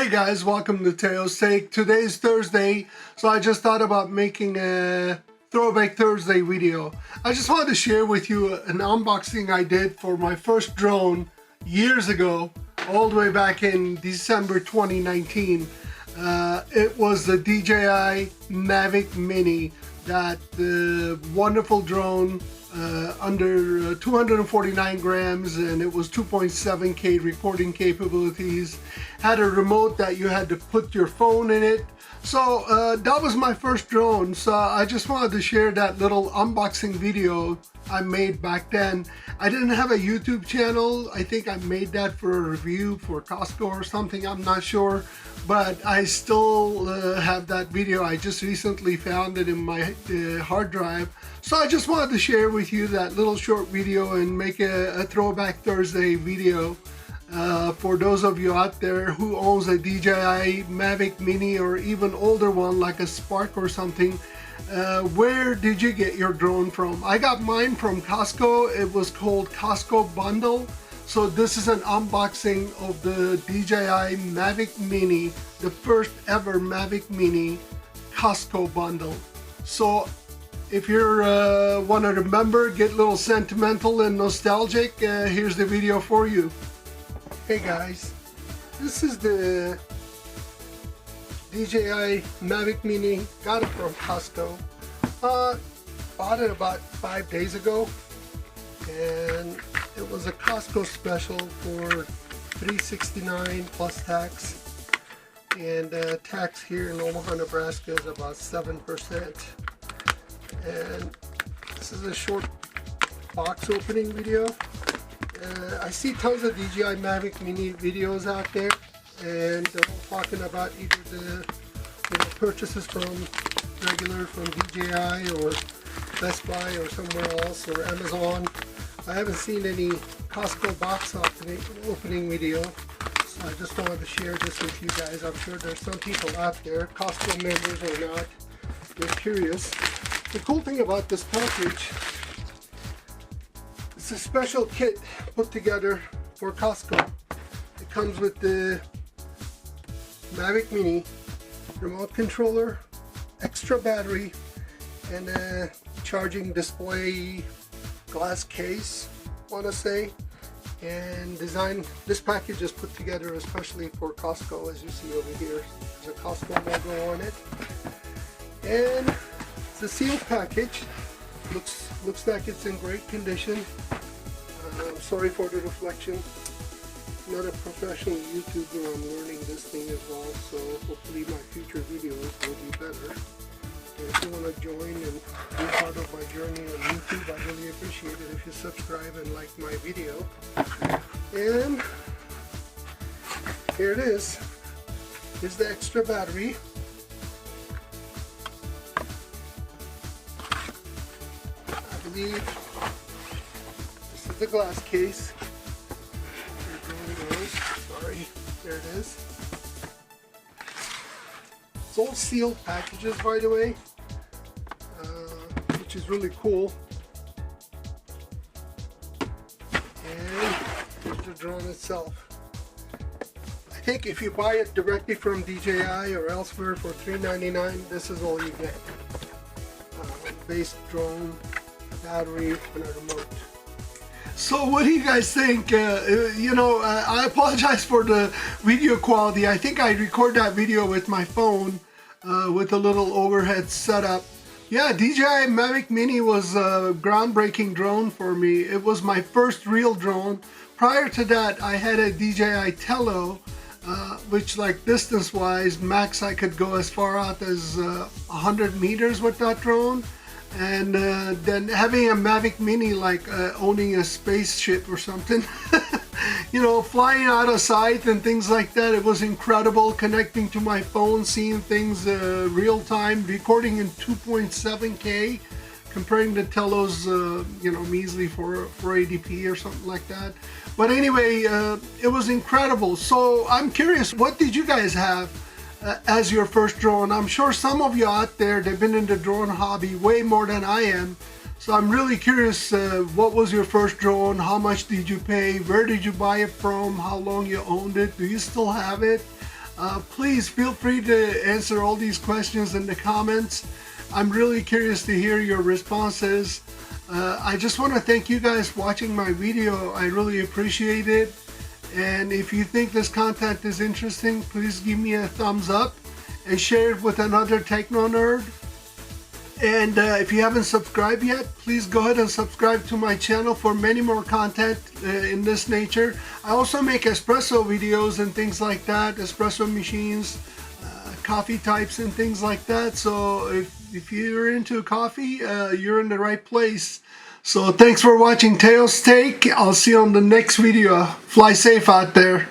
Hey guys, welcome to Teo's Take. Today's Thursday, so I just thought about making a Throwback Thursday video. I just wanted to share with you an unboxing I did for my first drone years ago, all the way back in December 2019. It was the DJI Mavic Mini, that wonderful drone, under 249 grams, and it was 2.7K recording capabilities. Had a remote that you had to put your phone in it. So that was my first drone, so I just wanted to share that little unboxing video I made back then. I didn't have a YouTube channel. I think I made that for a review for Costco or something, I'm not sure, but I still have that video. I just recently found it in my hard drive, so I just wanted to share with you that little short video and make a Throwback Thursday video. For those of you out there who owns a DJI Mavic Mini or even older one like a Spark or something, where did you get your drone from? I got mine from Costco. It was called Costco Bundle. So this is an unboxing of the DJI Mavic Mini, the first ever Mavic Mini Costco Bundle. So if you're want to remember, get a little sentimental and nostalgic, here's the video for you. Hey guys, this is the DJI Mavic Mini. Got it from Costco. Bought it about 5 days ago, and it was a Costco special for $369 plus tax, and tax here in Omaha, Nebraska is about 7%. And this is a short box opening video. I see tons of DJI Mavic Mini videos out there, and they're all talking about either the purchases from DJI or Best Buy or somewhere else or Amazon. I haven't seen any Costco box opening video, so I just wanted to share this with you guys. I'm sure there's some people out there, Costco members or not, they're curious. The cool thing about this package, it's a special kit put together for Costco. It comes with the Mavic Mini, remote controller, extra battery, and a charging display glass case, I want to say. And this package is put together especially for Costco, as you see over here. There's a Costco logo on it. And it's a sealed package. Looks like it's in great condition. I'm sorry for the reflection. I'm not a professional YouTuber. I'm learning this thing as well, so hopefully my future videos will be better. And if you want to join and be part of my journey on YouTube, I really appreciate it if you subscribe and like my video. And here it is. Here's the extra battery. I believe this is the glass case. Sorry, there it is. It's all sealed packages, by the way, which is really cool. And here's the drone itself. I think if you buy it directly from DJI or elsewhere for $399, this is all you get. Base drone, battery, and a remote. So what do you guys think? I apologize for the video quality. I think I record that video with my phone with a little overhead setup. Yeah, DJI Mavic Mini was a groundbreaking drone for me. It was my first real drone. Prior to that, I had a DJI Tello, which, like, distance-wise, max I could go as far out as 100 meters with that drone. And then having a Mavic Mini, like owning a spaceship or something, flying out of sight and things like that. It was incredible, connecting to my phone, seeing things real time, recording in 2.7K, comparing to Tello's, measly 480p or something like that. But anyway, it was incredible. So I'm curious, what did you guys have as your first drone? I'm sure some of you out there, they've been in the drone hobby way more than I am. So I'm really curious, what was your first drone? How much did you pay? Where did you buy it from? How long you owned it? Do you still have it? Please feel free to answer all these questions in the comments. I'm really curious to hear your responses. I just want to thank you guys watching my video. I really appreciate it. And if you think this content is interesting, please give me a thumbs up and share it with another techno nerd. And if you haven't subscribed yet, please go ahead and subscribe to my channel for many more content in this nature. I also make espresso videos and things like that, espresso machines, coffee types and things like that. So if you're into coffee, you're in the right place. So thanks for watching Teo's Take. I'll see you on the next video. Fly safe out there.